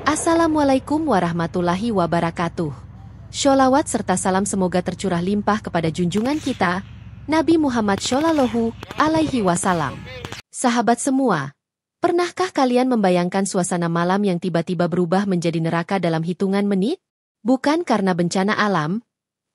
Assalamualaikum warahmatullahi wabarakatuh. Sholawat serta salam semoga tercurah limpah kepada junjungan kita, Nabi Muhammad Shallallahu Alaihi Wasallam. Sahabat semua, pernahkah kalian membayangkan suasana malam yang tiba-tiba berubah menjadi neraka dalam hitungan menit? Bukan karena bencana alam,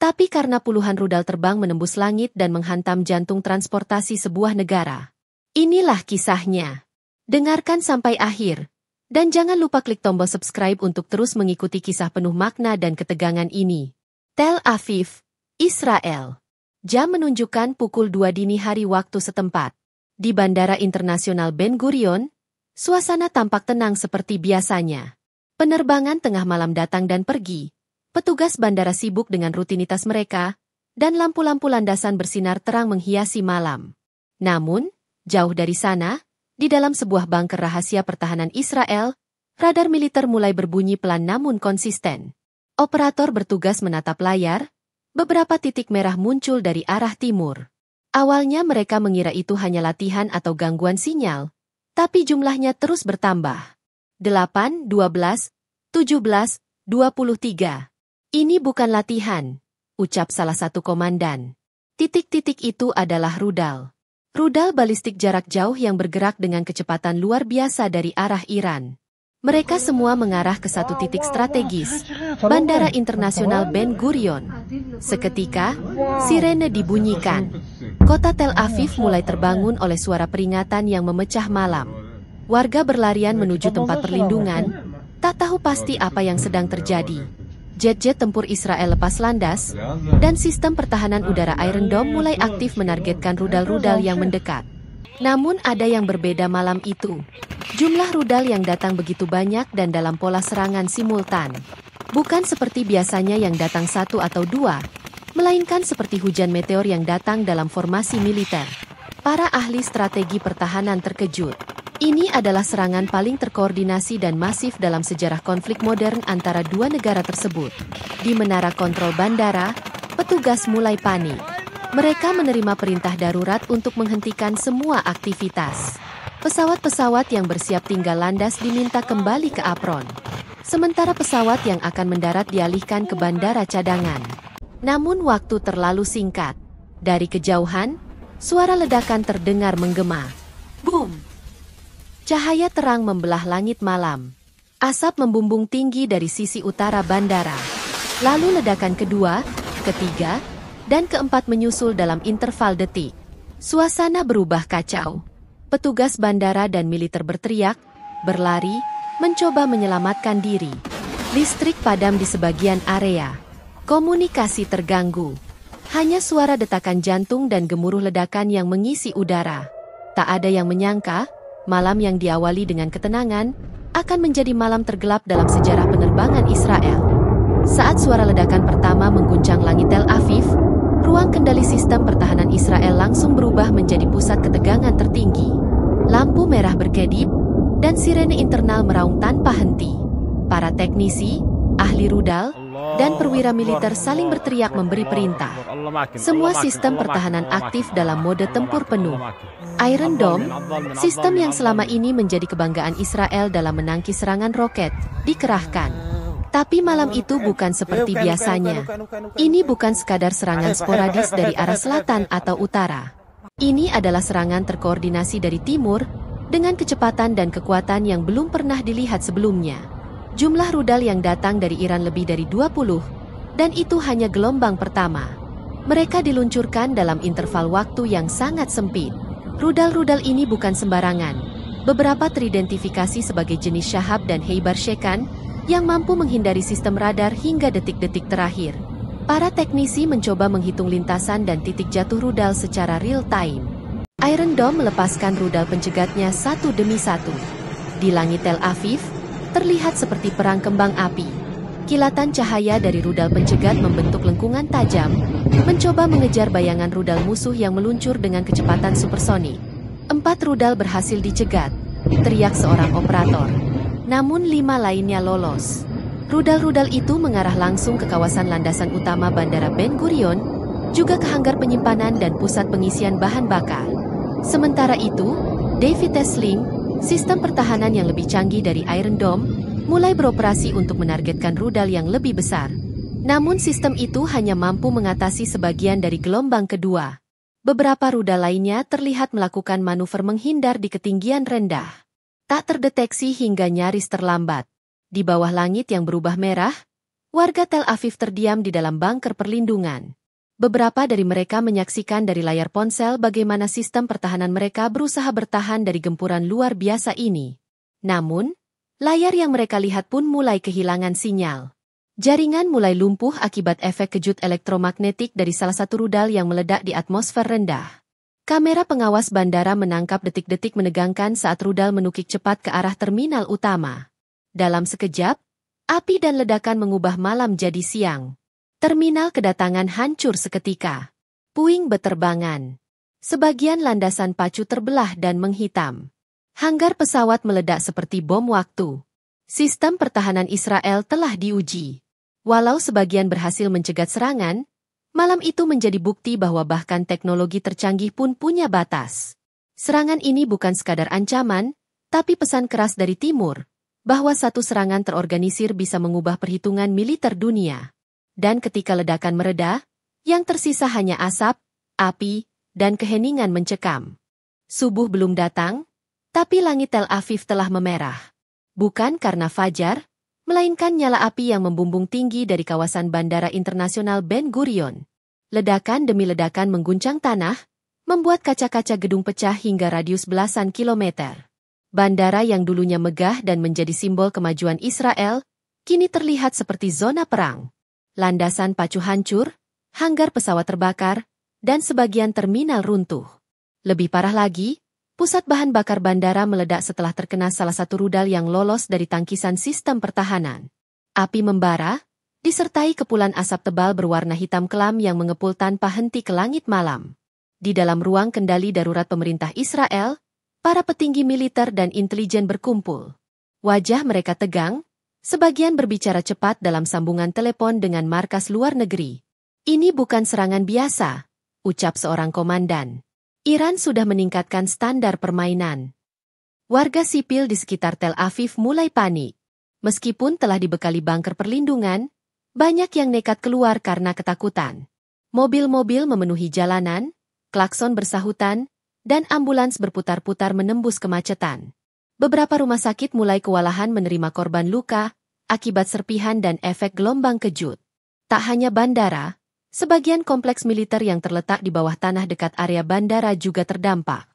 tapi karena puluhan rudal terbang menembus langit dan menghantam jantung transportasi sebuah negara. Inilah kisahnya. Dengarkan sampai akhir. Dan jangan lupa klik tombol subscribe untuk terus mengikuti kisah penuh makna dan ketegangan ini. Tel Aviv, Israel. Jam menunjukkan pukul 2 dini hari waktu setempat. Di Bandara Internasional Ben Gurion, suasana tampak tenang seperti biasanya. Penerbangan tengah malam datang dan pergi. Petugas bandara sibuk dengan rutinitas mereka, dan lampu-lampu landasan bersinar terang menghiasi malam. Namun, jauh dari sana, di dalam sebuah bunker rahasia pertahanan Israel, radar militer mulai berbunyi pelan namun konsisten. Operator bertugas menatap layar, beberapa titik merah muncul dari arah timur. Awalnya mereka mengira itu hanya latihan atau gangguan sinyal, tapi jumlahnya terus bertambah. 8, 12, 17, 23. Ini bukan latihan, ucap salah satu komandan. Titik-titik itu adalah rudal. Rudal balistik jarak jauh yang bergerak dengan kecepatan luar biasa dari arah Iran. Mereka semua mengarah ke satu titik strategis, Bandara Internasional Ben Gurion. Seketika, sirene dibunyikan. Kota Tel Aviv mulai terbangun oleh suara peringatan yang memecah malam. Warga berlarian menuju tempat perlindungan, tak tahu pasti apa yang sedang terjadi. Jet-jet tempur Israel lepas landas, dan sistem pertahanan udara Iron Dome mulai aktif menargetkan rudal-rudal yang mendekat. Namun ada yang berbeda malam itu. Jumlah rudal yang datang begitu banyak dan dalam pola serangan simultan. Bukan seperti biasanya yang datang satu atau dua, melainkan seperti hujan meteor yang datang dalam formasi militer. Para ahli strategi pertahanan terkejut. Ini adalah serangan paling terkoordinasi dan masif dalam sejarah konflik modern antara dua negara tersebut. Di menara kontrol bandara, petugas mulai panik. Mereka menerima perintah darurat untuk menghentikan semua aktivitas. Pesawat-pesawat yang bersiap tinggal landas diminta kembali ke apron. Sementara pesawat yang akan mendarat dialihkan ke bandara cadangan. Namun waktu terlalu singkat. Dari kejauhan, suara ledakan terdengar menggema. Boom! Cahaya terang membelah langit malam. Asap membumbung tinggi dari sisi utara bandara. Lalu ledakan kedua, ketiga, dan keempat menyusul dalam interval detik. Suasana berubah kacau. Petugas bandara dan militer berteriak, berlari, mencoba menyelamatkan diri. Listrik padam di sebagian area. Komunikasi terganggu. Hanya suara detakan jantung dan gemuruh ledakan yang mengisi udara. Tak ada yang menyangka, malam yang diawali dengan ketenangan, akan menjadi malam tergelap dalam sejarah penerbangan Israel. Saat suara ledakan pertama mengguncang langit Tel Aviv, ruang kendali sistem pertahanan Israel langsung berubah menjadi pusat ketegangan tertinggi. Lampu merah berkedip, dan sirene internal meraung tanpa henti. Para teknisi, ahli rudal, dan perwira militer saling berteriak memberi perintah. Semua sistem pertahanan aktif dalam mode tempur penuh. Iron Dome, sistem yang selama ini menjadi kebanggaan Israel dalam menangkis serangan roket, dikerahkan. Tapi malam itu bukan seperti biasanya. Ini bukan sekadar serangan sporadis dari arah selatan atau utara. Ini adalah serangan terkoordinasi dari timur, dengan kecepatan dan kekuatan yang belum pernah dilihat sebelumnya. Jumlah rudal yang datang dari Iran lebih dari 20, dan itu hanya gelombang pertama. Mereka diluncurkan dalam interval waktu yang sangat sempit. Rudal-rudal ini bukan sembarangan. Beberapa teridentifikasi sebagai jenis Shahab dan Heibar Shekan, yang mampu menghindari sistem radar hingga detik-detik terakhir. Para teknisi mencoba menghitung lintasan dan titik jatuh rudal secara real-time. Iron Dome melepaskan rudal pencegatnya satu demi satu. Di langit Tel Aviv, terlihat seperti perang kembang api. Kilatan cahaya dari rudal pencegat membentuk lengkungan tajam, mencoba mengejar bayangan rudal musuh yang meluncur dengan kecepatan supersonik. 4 rudal berhasil dicegat, teriak seorang operator. Namun 5 lainnya lolos. Rudal-rudal itu mengarah langsung ke kawasan landasan utama Bandara Ben Gurion, juga ke hanggar penyimpanan dan pusat pengisian bahan bakar. Sementara itu, David Tesling, sistem pertahanan yang lebih canggih dari Iron Dome, mulai beroperasi untuk menargetkan rudal yang lebih besar. Namun sistem itu hanya mampu mengatasi sebagian dari gelombang kedua. Beberapa rudal lainnya terlihat melakukan manuver menghindar di ketinggian rendah. Tak terdeteksi hingga nyaris terlambat. Di bawah langit yang berubah merah, warga Tel Aviv terdiam di dalam bunker perlindungan. Beberapa dari mereka menyaksikan dari layar ponsel bagaimana sistem pertahanan mereka berusaha bertahan dari gempuran luar biasa ini. Namun, layar yang mereka lihat pun mulai kehilangan sinyal. Jaringan mulai lumpuh akibat efek kejut elektromagnetik dari salah satu rudal yang meledak di atmosfer rendah. Kamera pengawas bandara menangkap detik-detik menegangkan saat rudal menukik cepat ke arah terminal utama. Dalam sekejap, api dan ledakan mengubah malam jadi siang. Terminal kedatangan hancur seketika. Puing beterbangan. Sebagian landasan pacu terbelah dan menghitam. Hanggar pesawat meledak seperti bom waktu. Sistem pertahanan Israel telah diuji. Walau sebagian berhasil mencegat serangan, malam itu menjadi bukti bahwa bahkan teknologi tercanggih pun punya batas. Serangan ini bukan sekadar ancaman, tapi pesan keras dari timur, bahwa satu serangan terorganisir bisa mengubah perhitungan militer dunia. Dan ketika ledakan mereda, yang tersisa hanya asap, api, dan keheningan mencekam. Subuh belum datang, tapi langit Tel Aviv telah memerah. Bukan karena fajar, melainkan nyala api yang membumbung tinggi dari kawasan Bandara Internasional Ben Gurion. Ledakan demi ledakan mengguncang tanah, membuat kaca-kaca gedung pecah hingga radius belasan kilometer. Bandara yang dulunya megah dan menjadi simbol kemajuan Israel, kini terlihat seperti zona perang. Landasan pacu hancur, hanggar pesawat terbakar, dan sebagian terminal runtuh. Lebih parah lagi, pusat bahan bakar bandara meledak setelah terkena salah satu rudal yang lolos dari tangkisan sistem pertahanan. Api membara, disertai kepulan asap tebal berwarna hitam kelam yang mengepul tanpa henti ke langit malam. Di dalam ruang kendali darurat pemerintah Israel, para petinggi militer dan intelijen berkumpul. Wajah mereka tegang, sebagian berbicara cepat dalam sambungan telepon dengan markas luar negeri. Ini bukan serangan biasa, ucap seorang komandan. Iran sudah meningkatkan standar permainan. Warga sipil di sekitar Tel Aviv mulai panik. Meskipun telah dibekali bunker perlindungan, banyak yang nekat keluar karena ketakutan. Mobil-mobil memenuhi jalanan, klakson bersahutan, dan ambulans berputar-putar menembus kemacetan. Beberapa rumah sakit mulai kewalahan menerima korban luka akibat serpihan dan efek gelombang kejut. Tak hanya bandara, sebagian kompleks militer yang terletak di bawah tanah dekat area bandara juga terdampak.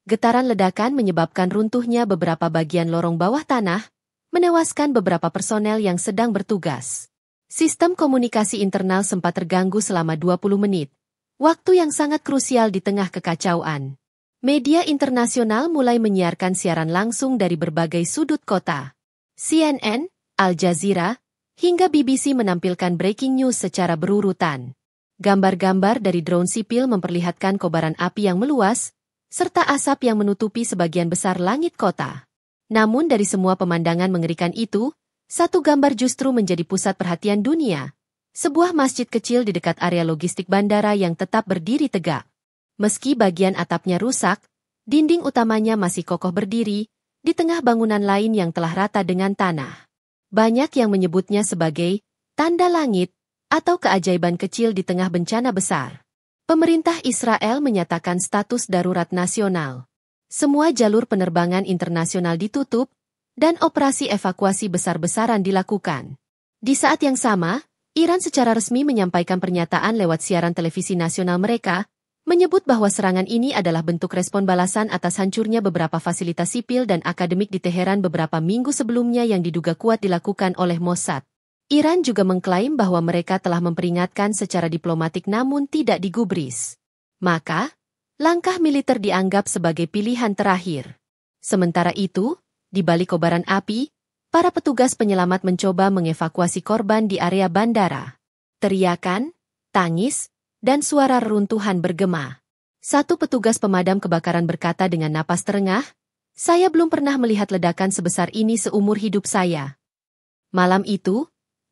Getaran ledakan menyebabkan runtuhnya beberapa bagian lorong bawah tanah, menewaskan beberapa personel yang sedang bertugas. Sistem komunikasi internal sempat terganggu selama 20 menit, waktu yang sangat krusial di tengah kekacauan. Media internasional mulai menyiarkan siaran langsung dari berbagai sudut kota. CNN, Al Jazeera, hingga BBC menampilkan breaking news secara berurutan. Gambar-gambar dari drone sipil memperlihatkan kobaran api yang meluas, serta asap yang menutupi sebagian besar langit kota. Namun dari semua pemandangan mengerikan itu, satu gambar justru menjadi pusat perhatian dunia. Sebuah masjid kecil di dekat area logistik bandara yang tetap berdiri tegak. Meski bagian atapnya rusak, dinding utamanya masih kokoh berdiri, di tengah bangunan lain yang telah rata dengan tanah. Banyak yang menyebutnya sebagai tanda langit atau keajaiban kecil di tengah bencana besar. Pemerintah Israel menyatakan status darurat nasional. Semua jalur penerbangan internasional ditutup, dan operasi evakuasi besar-besaran dilakukan. Di saat yang sama, Iran secara resmi menyampaikan pernyataan lewat siaran televisi nasional mereka, menyebut bahwa serangan ini adalah bentuk respon balasan atas hancurnya beberapa fasilitas sipil dan akademik di Teheran beberapa minggu sebelumnya yang diduga kuat dilakukan oleh Mossad. Iran juga mengklaim bahwa mereka telah memperingatkan secara diplomatik namun tidak digubris. Maka, langkah militer dianggap sebagai pilihan terakhir. Sementara itu, di balik kobaran api, para petugas penyelamat mencoba mengevakuasi korban di area bandara. Teriakan, tangis, dan suara reruntuhan bergema. Satu petugas pemadam kebakaran berkata dengan napas terengah, "Saya belum pernah melihat ledakan sebesar ini seumur hidup saya." Malam itu,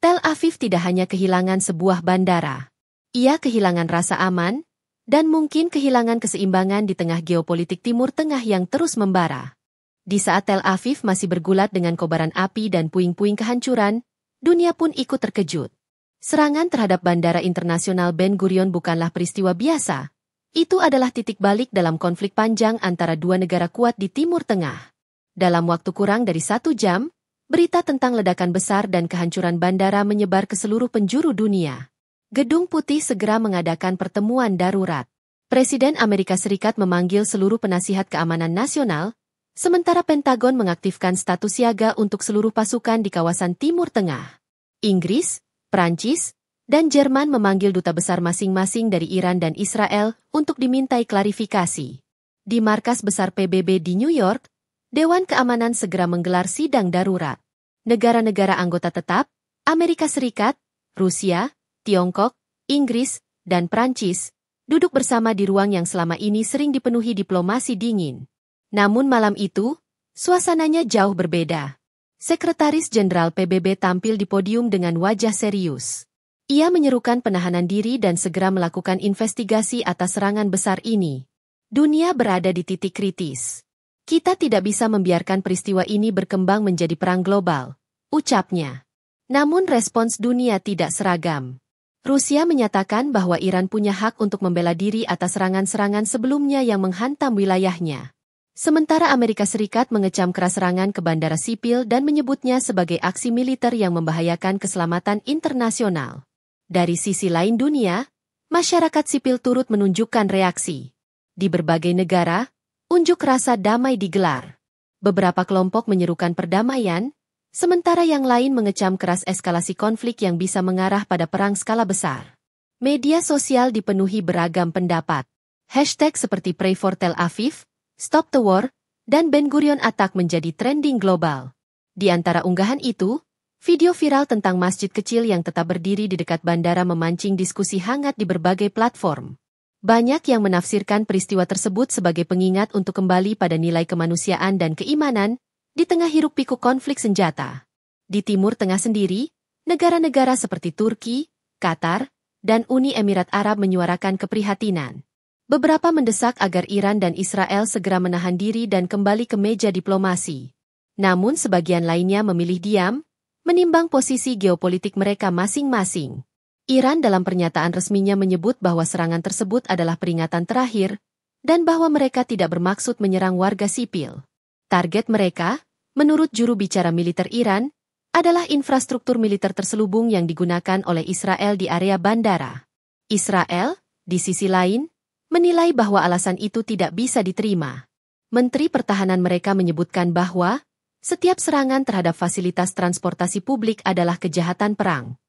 Tel Aviv tidak hanya kehilangan sebuah bandara. Ia kehilangan rasa aman, dan mungkin kehilangan keseimbangan di tengah geopolitik Timur Tengah yang terus membara. Di saat Tel Aviv masih bergulat dengan kobaran api dan puing-puing kehancuran, dunia pun ikut terkejut. Serangan terhadap Bandara Internasional Ben Gurion bukanlah peristiwa biasa. Itu adalah titik balik dalam konflik panjang antara dua negara kuat di Timur Tengah. Dalam waktu kurang dari 1 jam, berita tentang ledakan besar dan kehancuran bandara menyebar ke seluruh penjuru dunia. Gedung Putih segera mengadakan pertemuan darurat. Presiden Amerika Serikat memanggil seluruh penasihat keamanan nasional, sementara Pentagon mengaktifkan status siaga untuk seluruh pasukan di kawasan Timur Tengah. Inggris, Prancis, dan Jerman memanggil duta besar masing-masing dari Iran dan Israel untuk dimintai klarifikasi. Di markas besar PBB di New York, Dewan Keamanan segera menggelar sidang darurat. Negara-negara anggota tetap, Amerika Serikat, Rusia, Tiongkok, Inggris, dan Prancis, duduk bersama di ruang yang selama ini sering dipenuhi diplomasi dingin. Namun malam itu, suasananya jauh berbeda. Sekretaris Jenderal PBB tampil di podium dengan wajah serius. Ia menyerukan penahanan diri dan segera melakukan investigasi atas serangan besar ini. Dunia berada di titik kritis. Kita tidak bisa membiarkan peristiwa ini berkembang menjadi perang global, ucapnya. Namun respons dunia tidak seragam. Rusia menyatakan bahwa Iran punya hak untuk membela diri atas serangan-serangan sebelumnya yang menghantam wilayahnya. Sementara Amerika Serikat mengecam keras serangan ke bandara sipil dan menyebutnya sebagai aksi militer yang membahayakan keselamatan internasional. Dari sisi lain dunia, masyarakat sipil turut menunjukkan reaksi. Di berbagai negara, unjuk rasa damai digelar. Beberapa kelompok menyerukan perdamaian, sementara yang lain mengecam keras eskalasi konflik yang bisa mengarah pada perang skala besar. Media sosial dipenuhi beragam pendapat. Hashtag seperti Pray for Tel Aviv, Stop the War, dan Ben Gurion Attack menjadi trending global. Di antara unggahan itu, video viral tentang masjid kecil yang tetap berdiri di dekat bandara memancing diskusi hangat di berbagai platform. Banyak yang menafsirkan peristiwa tersebut sebagai pengingat untuk kembali pada nilai kemanusiaan dan keimanan, di tengah hiruk-pikuk konflik senjata. Di Timur Tengah sendiri, negara-negara seperti Turki, Qatar, dan Uni Emirat Arab menyuarakan keprihatinan. Beberapa mendesak agar Iran dan Israel segera menahan diri dan kembali ke meja diplomasi. Namun sebagian lainnya memilih diam, menimbang posisi geopolitik mereka masing-masing. Iran dalam pernyataan resminya menyebut bahwa serangan tersebut adalah peringatan terakhir, dan bahwa mereka tidak bermaksud menyerang warga sipil. Target mereka, menurut juru bicara militer Iran, adalah infrastruktur militer terselubung yang digunakan oleh Israel di area bandara. Israel, di sisi lain, menilai bahwa alasan itu tidak bisa diterima. Menteri Pertahanan mereka menyebutkan bahwa setiap serangan terhadap fasilitas transportasi publik adalah kejahatan perang.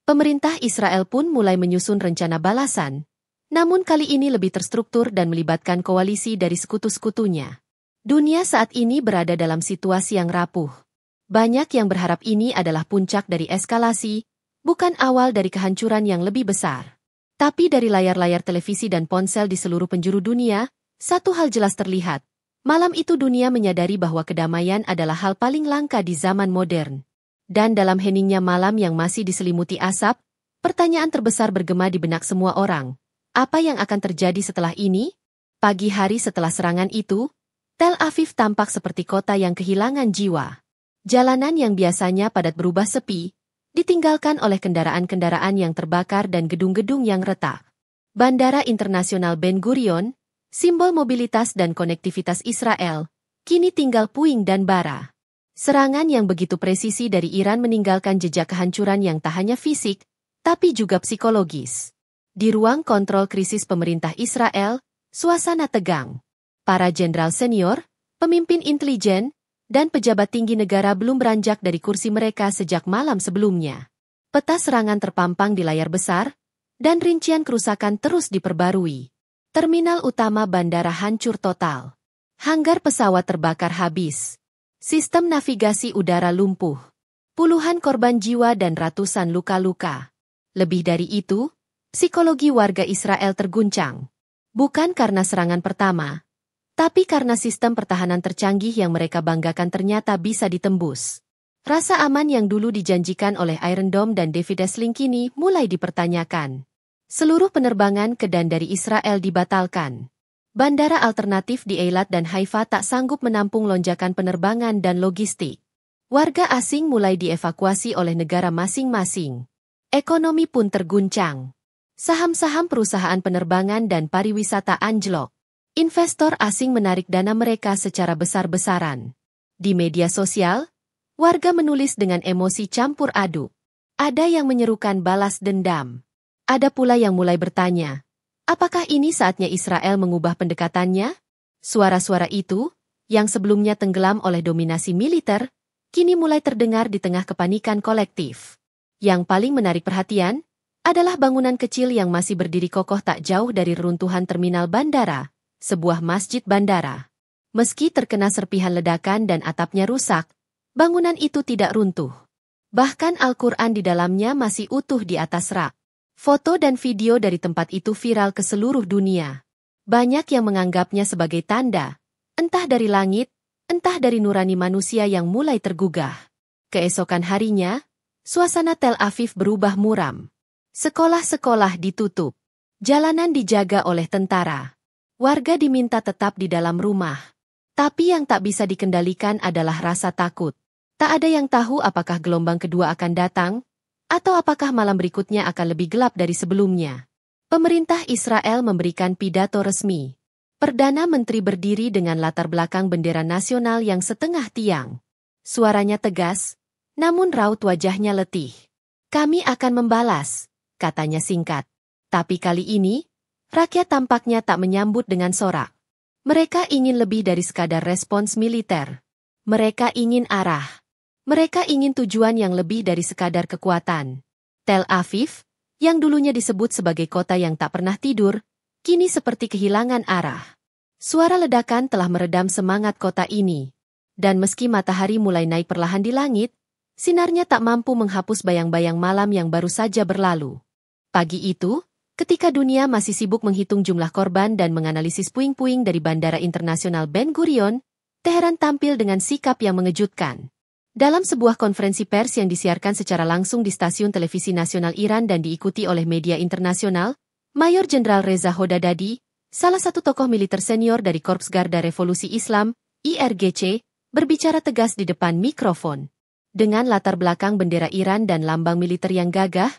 Pemerintah Israel pun mulai menyusun rencana balasan, namun kali ini lebih terstruktur dan melibatkan koalisi dari sekutu-sekutunya. Dunia saat ini berada dalam situasi yang rapuh. Banyak yang berharap ini adalah puncak dari eskalasi, bukan awal dari kehancuran yang lebih besar. Tapi dari layar-layar televisi dan ponsel di seluruh penjuru dunia, satu hal jelas terlihat. Malam itu dunia menyadari bahwa kedamaian adalah hal paling langka di zaman modern. Dan dalam heningnya malam yang masih diselimuti asap, pertanyaan terbesar bergema di benak semua orang. Apa yang akan terjadi setelah ini? Pagi hari setelah serangan itu, Tel Aviv tampak seperti kota yang kehilangan jiwa. Jalanan yang biasanya padat berubah sepi, ditinggalkan oleh kendaraan-kendaraan yang terbakar dan gedung-gedung yang retak. Bandara Internasional Ben Gurion, simbol mobilitas dan konektivitas Israel, kini tinggal puing dan bara. Serangan yang begitu presisi dari Iran meninggalkan jejak kehancuran yang tak hanya fisik, tapi juga psikologis. Di ruang kontrol krisis pemerintah Israel, suasana tegang. Para jenderal senior, pemimpin intelijen, dan pejabat tinggi negara belum beranjak dari kursi mereka sejak malam sebelumnya. Peta serangan terpampang di layar besar, dan rincian kerusakan terus diperbarui. Terminal utama bandara hancur total. Hanggar pesawat terbakar habis. Sistem navigasi udara lumpuh. Puluhan korban jiwa dan ratusan luka-luka. Lebih dari itu, psikologi warga Israel terguncang. Bukan karena serangan pertama, tapi karena sistem pertahanan tercanggih yang mereka banggakan ternyata bisa ditembus. Rasa aman yang dulu dijanjikan oleh Iron Dome dan David Esling kini mulai dipertanyakan. Seluruh penerbangan ke dan dari Israel dibatalkan. Bandara alternatif di Eilat dan Haifa tak sanggup menampung lonjakan penerbangan dan logistik. Warga asing mulai dievakuasi oleh negara masing-masing. Ekonomi pun terguncang. Saham-saham perusahaan penerbangan dan pariwisata anjlok. Investor asing menarik dana mereka secara besar-besaran. Di media sosial, warga menulis dengan emosi campur aduk. Ada yang menyerukan balas dendam. Ada pula yang mulai bertanya, apakah ini saatnya Israel mengubah pendekatannya? Suara-suara itu, yang sebelumnya tenggelam oleh dominasi militer, kini mulai terdengar di tengah kepanikan kolektif. Yang paling menarik perhatian adalah bangunan kecil yang masih berdiri kokoh tak jauh dari reruntuhan terminal bandara, sebuah masjid bandara. Meski terkena serpihan ledakan dan atapnya rusak, bangunan itu tidak runtuh. Bahkan Al-Quran di dalamnya masih utuh di atas rak. Foto dan video dari tempat itu viral ke seluruh dunia. Banyak yang menganggapnya sebagai tanda, entah dari langit, entah dari nurani manusia yang mulai tergugah. Keesokan harinya, suasana Tel Aviv berubah muram. Sekolah-sekolah ditutup. Jalanan dijaga oleh tentara. Warga diminta tetap di dalam rumah. Tapi yang tak bisa dikendalikan adalah rasa takut. Tak ada yang tahu apakah gelombang kedua akan datang, atau apakah malam berikutnya akan lebih gelap dari sebelumnya. Pemerintah Israel memberikan pidato resmi. Perdana Menteri berdiri dengan latar belakang bendera nasional yang setengah tiang. Suaranya tegas, namun raut wajahnya letih. Kami akan membalas, katanya singkat. Tapi kali ini, rakyat tampaknya tak menyambut dengan sorak. Mereka ingin lebih dari sekadar respons militer. Mereka ingin arah. Mereka ingin tujuan yang lebih dari sekadar kekuatan. Tel Aviv, yang dulunya disebut sebagai kota yang tak pernah tidur, kini seperti kehilangan arah. Suara ledakan telah meredam semangat kota ini. Dan meski matahari mulai naik perlahan di langit, sinarnya tak mampu menghapus bayang-bayang malam yang baru saja berlalu. Pagi itu, ketika dunia masih sibuk menghitung jumlah korban dan menganalisis puing-puing dari Bandara Internasional Ben Gurion, Teheran tampil dengan sikap yang mengejutkan. Dalam sebuah konferensi pers yang disiarkan secara langsung di stasiun televisi nasional Iran dan diikuti oleh media internasional, Mayor Jenderal Reza Hodadadi, salah satu tokoh militer senior dari Korps Garda Revolusi Islam, IRGC, berbicara tegas di depan mikrofon. Dengan latar belakang bendera Iran dan lambang militer yang gagah,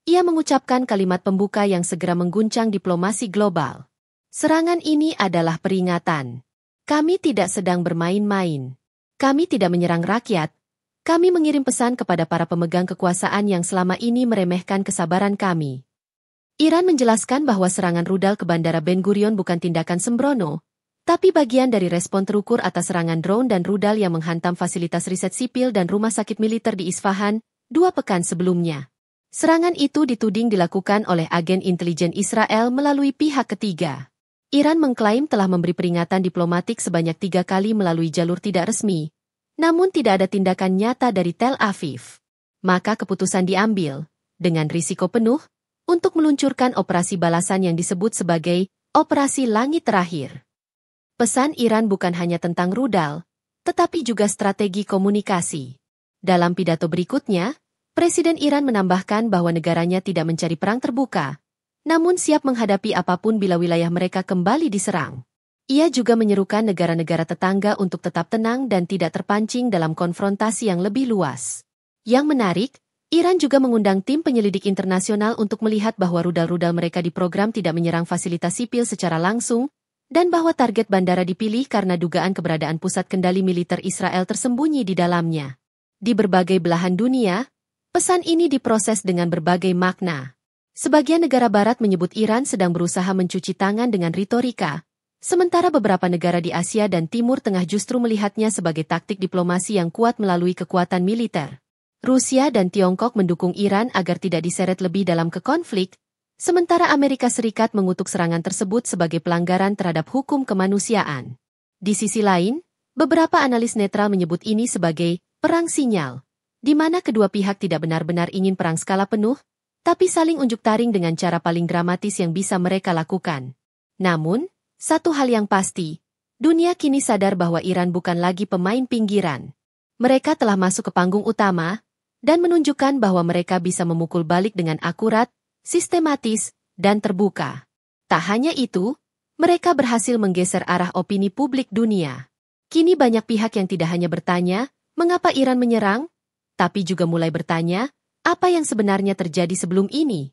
ia mengucapkan kalimat pembuka yang segera mengguncang diplomasi global. Serangan ini adalah peringatan. Kami tidak sedang bermain-main. Kami tidak menyerang rakyat. Kami mengirim pesan kepada para pemegang kekuasaan yang selama ini meremehkan kesabaran kami. Iran menjelaskan bahwa serangan rudal ke Bandara Ben Gurion bukan tindakan sembrono, tapi bagian dari respon terukur atas serangan drone dan rudal yang menghantam fasilitas riset sipil dan rumah sakit militer di Isfahan 2 pekan sebelumnya. Serangan itu dituding dilakukan oleh agen intelijen Israel melalui pihak ketiga. Iran mengklaim telah memberi peringatan diplomatik sebanyak 3 kali melalui jalur tidak resmi, namun tidak ada tindakan nyata dari Tel Aviv. Maka keputusan diambil, dengan risiko penuh, untuk meluncurkan operasi balasan yang disebut sebagai Operasi Langit Terakhir. Pesan Iran bukan hanya tentang rudal, tetapi juga strategi komunikasi. Dalam pidato berikutnya, Presiden Iran menambahkan bahwa negaranya tidak mencari perang terbuka, namun siap menghadapi apapun bila wilayah mereka kembali diserang. Ia juga menyerukan negara-negara tetangga untuk tetap tenang dan tidak terpancing dalam konfrontasi yang lebih luas. Yang menarik, Iran juga mengundang tim penyelidik internasional untuk melihat bahwa rudal-rudal mereka diprogram tidak menyerang fasilitas sipil secara langsung, dan bahwa target bandara dipilih karena dugaan keberadaan pusat kendali militer Israel tersembunyi di dalamnya. Di berbagai belahan dunia, pesan ini diproses dengan berbagai makna. Sebagian negara barat menyebut Iran sedang berusaha mencuci tangan dengan retorika, sementara beberapa negara di Asia dan Timur Tengah justru melihatnya sebagai taktik diplomasi yang kuat melalui kekuatan militer. Rusia dan Tiongkok mendukung Iran agar tidak diseret lebih dalam ke konflik, sementara Amerika Serikat mengutuk serangan tersebut sebagai pelanggaran terhadap hukum kemanusiaan. Di sisi lain, beberapa analis netral menyebut ini sebagai perang sinyal, di mana kedua pihak tidak benar-benar ingin perang skala penuh, tapi saling unjuk taring dengan cara paling dramatis yang bisa mereka lakukan. Namun, satu hal yang pasti, dunia kini sadar bahwa Iran bukan lagi pemain pinggiran. Mereka telah masuk ke panggung utama, dan menunjukkan bahwa mereka bisa memukul balik dengan akurat, sistematis, dan terbuka. Tak hanya itu, mereka berhasil menggeser arah opini publik dunia. Kini banyak pihak yang tidak hanya bertanya, mengapa Iran menyerang, tapi juga mulai bertanya, apa yang sebenarnya terjadi sebelum ini?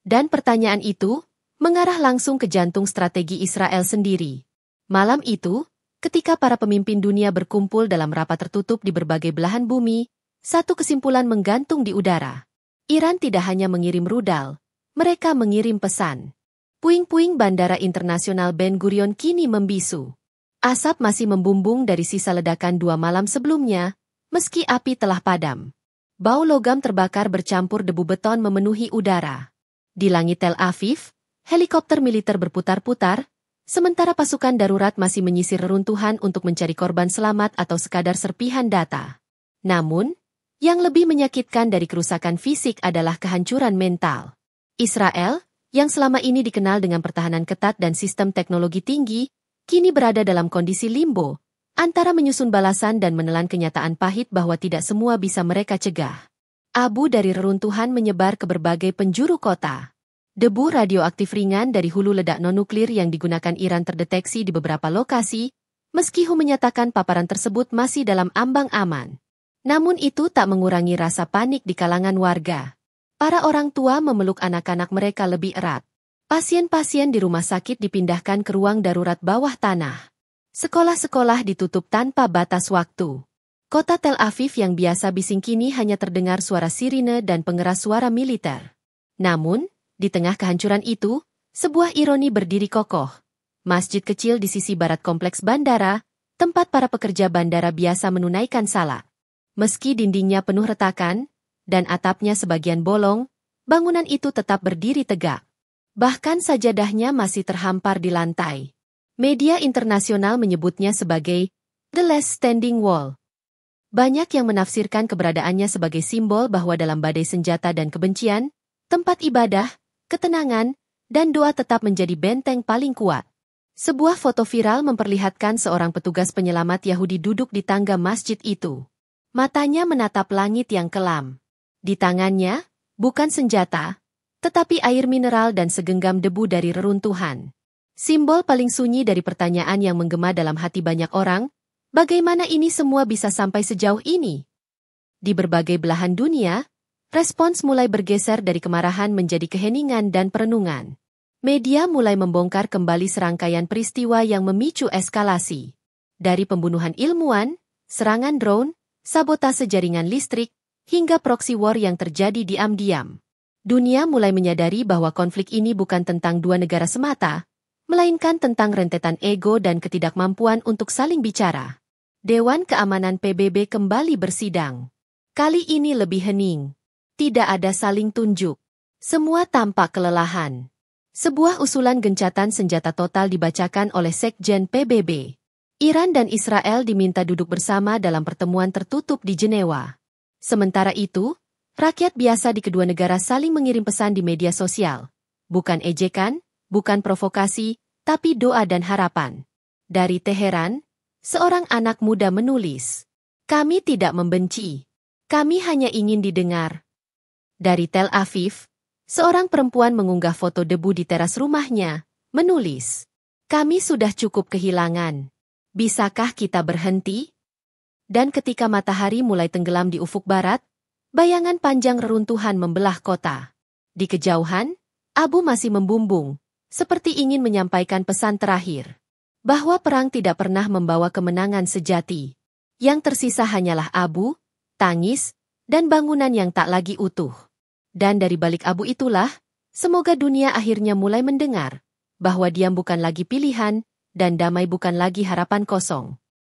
Dan pertanyaan itu mengarah langsung ke jantung strategi Israel sendiri. Malam itu, ketika para pemimpin dunia berkumpul dalam rapat tertutup di berbagai belahan bumi, satu kesimpulan menggantung di udara. Iran tidak hanya mengirim rudal, mereka mengirim pesan. Puing-puing Bandara Internasional Ben Gurion kini membisu. Asap masih membumbung dari sisa ledakan 2 malam sebelumnya, meski api telah padam. Bau logam terbakar bercampur debu beton memenuhi udara. Di langit Tel Aviv, helikopter militer berputar-putar, sementara pasukan darurat masih menyisir reruntuhan untuk mencari korban selamat atau sekadar serpihan data. Namun, yang lebih menyakitkan dari kerusakan fisik adalah kehancuran mental. Israel, yang selama ini dikenal dengan pertahanan ketat dan sistem teknologi tinggi, kini berada dalam kondisi limbo, antara menyusun balasan dan menelan kenyataan pahit bahwa tidak semua bisa mereka cegah. Abu dari reruntuhan menyebar ke berbagai penjuru kota. Debu radioaktif ringan dari hulu ledak non-nuklir yang digunakan Iran terdeteksi di beberapa lokasi, meski WHO menyatakan paparan tersebut masih dalam ambang aman. Namun itu tak mengurangi rasa panik di kalangan warga. Para orang tua memeluk anak-anak mereka lebih erat. Pasien-pasien di rumah sakit dipindahkan ke ruang darurat bawah tanah. Sekolah-sekolah ditutup tanpa batas waktu. Kota Tel Aviv yang biasa bising kini hanya terdengar suara sirine dan pengeras suara militer. Namun, di tengah kehancuran itu, sebuah ironi berdiri kokoh. Masjid kecil di sisi barat kompleks bandara, tempat para pekerja bandara biasa menunaikan salat. Meski dindingnya penuh retakan, dan atapnya sebagian bolong, bangunan itu tetap berdiri tegak. Bahkan sajadahnya masih terhampar di lantai. Media internasional menyebutnya sebagai The Last Standing Wall. Banyak yang menafsirkan keberadaannya sebagai simbol bahwa dalam badai senjata dan kebencian, tempat ibadah, ketenangan, dan doa tetap menjadi benteng paling kuat. Sebuah foto viral memperlihatkan seorang petugas penyelamat Yahudi duduk di tangga masjid itu. Matanya menatap langit yang kelam. Di tangannya, bukan senjata, tetapi air mineral dan segenggam debu dari reruntuhan. Simbol paling sunyi dari pertanyaan yang menggema dalam hati banyak orang, bagaimana ini semua bisa sampai sejauh ini? Di berbagai belahan dunia, respons mulai bergeser dari kemarahan menjadi keheningan dan perenungan. Media mulai membongkar kembali serangkaian peristiwa yang memicu eskalasi. Dari pembunuhan ilmuwan, serangan drone, sabotase jaringan listrik, hingga proxy war yang terjadi diam-diam. Dunia mulai menyadari bahwa konflik ini bukan tentang dua negara semata, melainkan tentang rentetan ego dan ketidakmampuan untuk saling bicara. Dewan Keamanan PBB kembali bersidang. Kali ini lebih hening. Tidak ada saling tunjuk. Semua tampak kelelahan. Sebuah usulan gencatan senjata total dibacakan oleh Sekjen PBB. Iran dan Israel diminta duduk bersama dalam pertemuan tertutup di Jenewa. Sementara itu, rakyat biasa di kedua negara saling mengirim pesan di media sosial. Bukan ejekan, bukan provokasi, tapi doa dan harapan. Dari Teheran, seorang anak muda menulis, "Kami tidak membenci. Kami hanya ingin didengar." Dari Tel Aviv, seorang perempuan mengunggah foto debu di teras rumahnya, menulis, "Kami sudah cukup kehilangan. Bisakah kita berhenti?" Dan ketika matahari mulai tenggelam di ufuk barat, bayangan panjang reruntuhan membelah kota. Di kejauhan, abu masih membumbung, seperti ingin menyampaikan pesan terakhir, bahwa perang tidak pernah membawa kemenangan sejati. Yang tersisa hanyalah abu, tangis, dan bangunan yang tak lagi utuh. Dan dari balik abu itulah, semoga dunia akhirnya mulai mendengar, bahwa diam bukan lagi pilihan, dan damai bukan lagi harapan kosong.